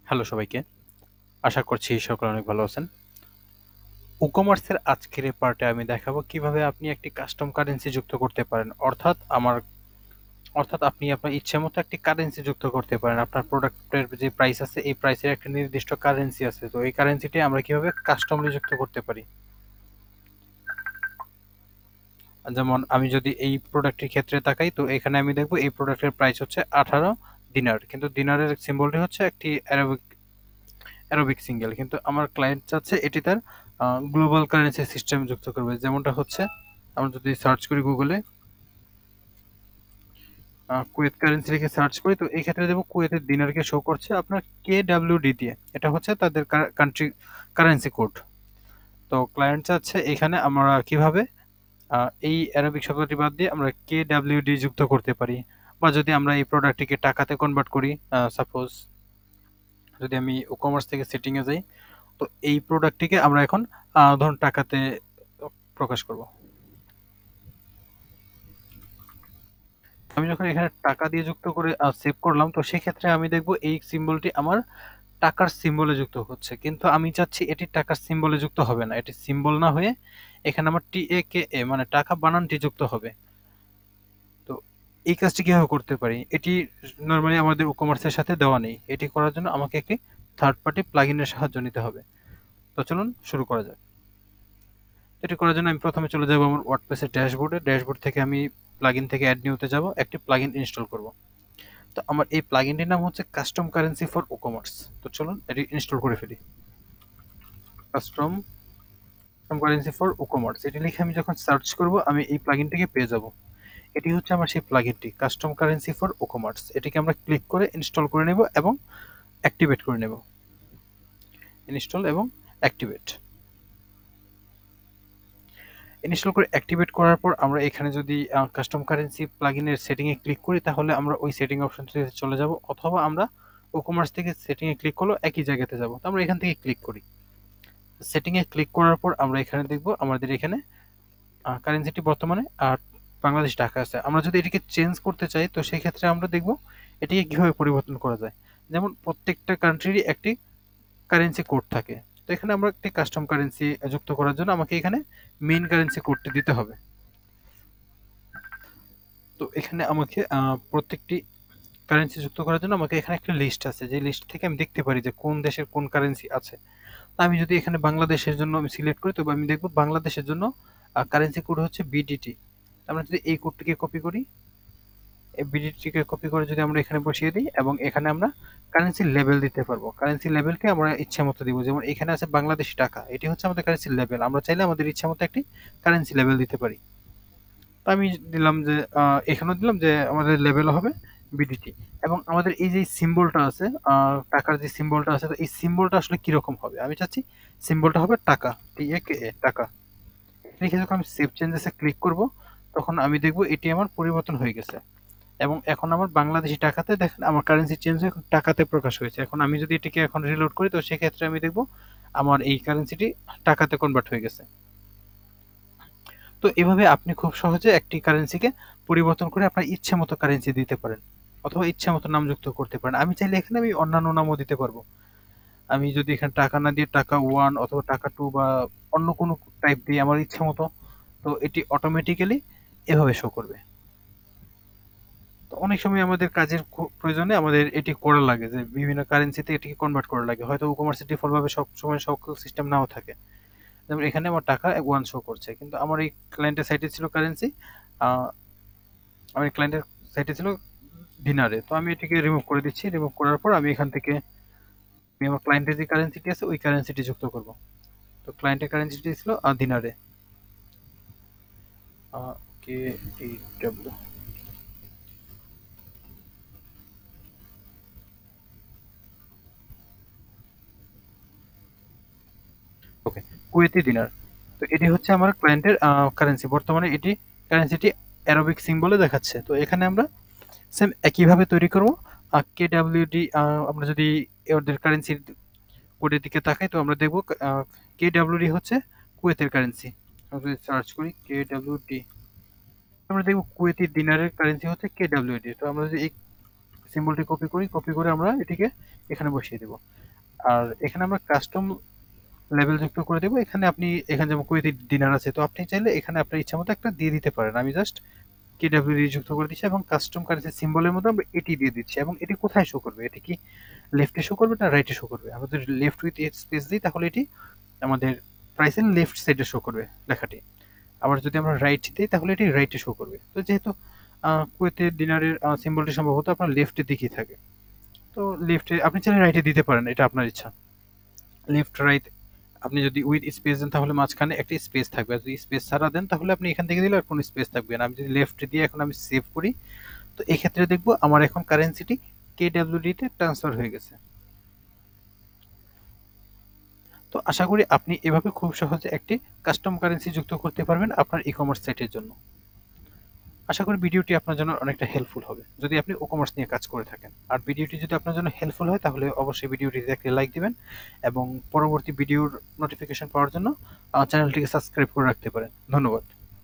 Hello সবাইকে। আশা করছি সকলে অনেক ভালো আছেন। WooCommerce-এর আজকের এই পার্টে আমি দেখাবো কিভাবে আপনি একটি কাস্টম কারেন্সি যুক্ত করতে পারেন। অর্থাৎ আপনি আপনার ইচ্ছেমতো একটি কারেন্সি যুক্ত করতে পারেন। আপনার প্রোডাক্টের যে প্রাইস আছে, এই প্রাইসের একটা নির্দিষ্ট কারেন্সি আছে। তো এই কারেন্সিটি আমরা কিভাবে কাস্টমলি যুক্ত করতে পারি। যেমন আমি যদি এই প্রোডাক্টের ক্ষেত্রে তাকাই, তো এখানে আমি দেখব এই প্রোডাক্টের প্রাইস হচ্ছে 18 দিনার। কিন্তু দিনারের সিম্বলটি হচ্ছে একটি অ্যারোবিক সিঙ্গেল, কিন্তু আমার ক্লায়েন্ট চাচ্ছে এটি তার গ্লোবাল কারেন্সি সিস্টেম যুক্ত করবে। যেমনটা হচ্ছে আমরা যদি সার্চ করি গুগলে কুয়েত কারেন্সি লিখে সার্চ করি, তো এই ক্ষেত্রে দেখব কুয়েতের দিনারকে শো করছে আপনার KWD দিয়ে। এটা হচ্ছে তাদের কান্ট্রি কারেন্সি কোড। তো ক্লায়েন্ট চাচ্ছে এখানে আমরা কিভাবে এই অ্যারাবিক শব্দটি বাদ দিয়ে আমরা KWD যুক্ত করতে পারি, বা যদি আমরা এই প্রোডাক্টটিকে টাকাতে কনভার্ট করি, সাপোজ যদি আমি ই-কমার্স থেকে সেটিংয়ে যাই, তো এই প্রোডাক্টটিকে আমরা এখন ধরুন টাকাতে প্রকাশ করব। আমি যখন এখানে টাকা দিয়ে যুক্ত করে সেভ করলাম, তো সেক্ষেত্রে আমি দেখব এই সিম্বলটি আমার টাকার সিম্বলে যুক্ত হচ্ছে, কিন্তু আমি চাচ্ছি এটি টাকার সিম্বলে যুক্ত হবে না। এটি সিম্বল না হয়ে এখানে আমার TAKA মানে টাকা বানানটি যুক্ত হবে। তো এই কাজটি কিভাবে করতে পারি? এটি নরমালি আমাদের ই-কমার্সের সাথে দেওয়া নেই। এটি করার জন্য আমাকে একটি থার্ড পার্টি প্লাগইনের সাহায্য নিতে হবে। তো চলুন শুরু করা যাক। এটি করার জন্য আমি প্রথমে চলে যাব আমার ওয়ার্ডপ্রেসের ড্যাশবোর্ডে। ড্যাশবোর্ড থেকে আমি প্লাগইন থেকে অ্যাড নিউতে যাব, একটি প্লাগইন ইনস্টল করব। তো আমার এই প্লাগইনটির নাম হচ্ছে কাস্টম কারেন্সি ফর ই-কমার্স। তো চলুন এটি ইনস্টল করে ফেলি। কাস্টম কারেন্সি ফর ই-কমার্স এটি লিখে আমি যখন সার্চ করব, আমি এই প্লাগইনটিকে পেয়ে যাব। এটি হচ্ছে আমার সেই প্লাগইনটি, কাস্টম কারেন্সি ফর ই-কমার্স। এটিকে আমরা ক্লিক করে ইনস্টল করে নেব এবং অ্যাক্টিভেট করে নেব। ইনস্টল এবং অ্যাক্টিভেট। ইনস্টল করে অ্যাক্টিভেট করার পর আমরা এখানে যদি কাস্টম কারেন্সি প্লাগইনের সেটিংয়ে ক্লিক করি, তাহলে আমরা ওই সেটিং অপশনটিতে চলে যাব, অথবা আমরা ই-কমার্স থেকে সেটিংয়ে ক্লিক করলেও একই জায়গাতে যাব। তো আমরা এখান থেকে ক্লিক করি। সেটিংয়ে ক্লিক করার পর আমরা এখানে দেখব আমাদের এখানে কারেন্সিটি বর্তমানে বাংলাদেশ টাকা আছে। আমরা যদি এটিকে চেঞ্জ করতে চাই, তো সেক্ষেত্রে আমরা দেখব এটিকে কিভাবে পরিবর্তন করা যায়। যেমন প্রত্যেকটা কান্ট্রিরই একটি কারেন্সি কোড থাকে। তো এখানে আমরা একটি কাস্টম কারেন্সি যুক্ত করার জন্য আমাকে এখানে মেইন কারেন্সি কোডটি দিতে হবে। তো এখানে আমাকে প্রত্যেকটি কারেন্সি যুক্ত করার জন্য আমাকে এখানে একটা লিস্ট আছে, যে লিস্ট থেকে আমি দেখতে পারি যে কোন দেশের কোন কারেন্সি আছে। আমি যদি এখানে বাংলাদেশের জন্য আমি সিলেক্ট করি, তবে আমি দেখব বাংলাদেশের জন্য কারেন্সি কোড হচ্ছে BDT। আমরা যদি এই কোডটিকে কপি করি, এই BDT-কে কপি করে যদি আমরা এখানে বসিয়ে দিই, এবং এখানে আমরা কারেন্সি লেভেল দিতে পারবো। কারেন্সি লেভেলকে আমরা ইচ্ছা মতো দিব। যেমন এখানে আছে বাংলাদেশি টাকা, এটি হচ্ছে আমাদের কারেন্সি লেভেল। আমরা চাইলে আমাদের ইচ্ছা মতো একটি কারেন্সি লেভেল দিতে পারি। তো আমি দিলাম যে এখানেও দিলাম যে আমাদের লেভেল হবে BDT। এবং আমাদের এই যে সিম্বলটা আছে, টাকার যে সিম্বলটা আছে, তো এই সিম্বলটা আসলে কিরকম হবে? আমি চাচ্ছি সিম্বলটা হবে টাকা, TAKA টাকা। লিখে যখন আমি সেভ চেঞ্জেসে ক্লিক করব, তখন আমি দেখব এটি আমার পরিবর্তন হয়ে গেছে, এবং এখন আমার বাংলাদেশি টাকাতে দেখেন আমার কারেন্সি চেঞ্জ হয়ে এখন টাকাতে প্রকাশ হয়েছে। এখন আমি যদি এটিকে এখন রিলোড করি, তো সেক্ষেত্রে আমি দেখব আমার এই কারেন্সিটি টাকাতে কনভার্ট হয়ে গেছে। তো এভাবে আপনি খুব সহজে একটি কারেন্সিকে পরিবর্তন করে আপনার ইচ্ছে মতো কারেন্সি দিতে পারেন, অথবা ইচ্ছে মতো নাম যুক্ত করতে পারেন। আমি চাইলে এখানে আমি অন্যান্য নামও দিতে পারবো। আমি যদি এখানে টাকা না দিয়ে টাকা 1 অথবা টাকা 2 বা অন্য কোনো টাইপ দিয়ে আমার ইচ্ছে মতো, তো এটি অটোমেটিক্যালি এভাবে শো করবে। তো অনেক সময় আমাদের কাজের প্রয়োজনে আমাদের এটি করা লাগে, যে বিভিন্ন কারেন্সিতে এটিকে কনভার্ট করা লাগে। হয়তো ই-কমার্সে ডিফল্ট ভাবে সবসময় সব সিস্টেম নাও থাকে। যেমন এখানে আমার টাকা 1 শো করছে, কিন্তু আমার এই ক্লায়েন্টের সাইটে ছিল কারেন্সি, আমার ক্লায়েন্টের সাইটে ছিল দিনারে। তো আমি এটিকে রিমুভ করে দিচ্ছি। রিমুভ করার পর আমি এখান থেকে আমি আমার ক্লায়েন্টের যে কারেন্সিটি আছে, ওই কারেন্সিটি যুক্ত করব। তো ক্লায়েন্টের কারেন্সিটি ছিল দিনারে, KDW। ওকে, কুয়েতি দিনার। তো এটি হচ্ছে আমার ক্লায়েন্টের কারেন্সি। বর্তমানে এটি কারেন্সিটি অ্যারাবিক সিম্বলে দেখাচ্ছে। তো এখানে আমরা সেম একইভাবে তৈরি করব। KWD, আমরা যদি ওদের কারেন্সির কোডের দিকে তাকাই, তো আমরা দেখব KWD হচ্ছে কুয়েতের কারেন্সি। আমরা যদি সার্চ করি KWD, আমরা দেখব কুয়েতি দিনারের কারেন্সি হচ্ছে KWD। তো আমরা যদি এই সিম্বলটি কপি করি, কপি করে আমরা এটিকে এখানে বসিয়ে দেব। আর এখানে আমরা কাস্টম লেবেল যুক্ত করে দেব। এখানে যেমন কুয়েতি দিনার আছে, তো আপনি চাইলে এখানে আপনার ইচ্ছামত একটা দিয়ে দিতে পারেন। আমি জাস্ট KWD যুক্ত করে দিচ্ছি এবং কাস্টম কারেন্সি সিম্বলের মধ্যে আমরা এটি দিয়ে দিচ্ছি। এবং এটি কোথায় শো করবে? এটি কি লেফটে শো করবে না রাইটে শো করবে? আমরা যদি লেফট উইথ স্পেস দিই তাহলে এটি আমাদের প্রাইসের লেফট সাইডে শো করবে লেখাটি। আবার যদি আমরা রাইট দিই তাহলে এটি রাইটে শো করবে। তো যেহেতু কুয়েতের দিনারের সিম্বলটি সম্ভবত আপনার লেফটের দিকেই থাকে, তো লেফটে আপনি চাইলে রাইটে দিতে পারেন, এটা আপনার ইচ্ছা। লেফট রাইট আপনি যদি উইথ স্পেস দেন তাহলে মাঝখানে একটা স্পেস থাকবে, আর যদি স্পেস ছাড়া দেন তাহলে আপনি এখান থেকে দিলে আর কোনো স্পেস থাকবে না। আমি যদি লেফট দিয়ে এখন আমি সেভ করি, তো এক্ষেত্রে দেখবো আমার এখন কারেন্সিটি KWD তে ট্রান্সফার হয়ে গেছে। তো আশা করি আপনি এভাবে খুব সহজে একটি কাস্টম কারেন্সি যুক্ত করতে পারবেন আপনার ই-কমার্স সাইটের জন্য। আশা করি ভিডিওটি আপনার জন্য অনেকটা হেল্পফুল হবে যদি আপনি ই-কমার্স নিয়ে কাজ করে থাকেন। আর ভিডিওটি যদি আপনার জন্য হেল্পফুল হয় তাহলে অবশ্যই ভিডিওটিতে একটা লাইক দিবেন এবং পরবর্তী ভিডিওর নোটিফিকেশন পাওয়ার জন্য চ্যানেলটিকে সাবস্ক্রাইব করে রাখতে পারেন। ধন্যবাদ।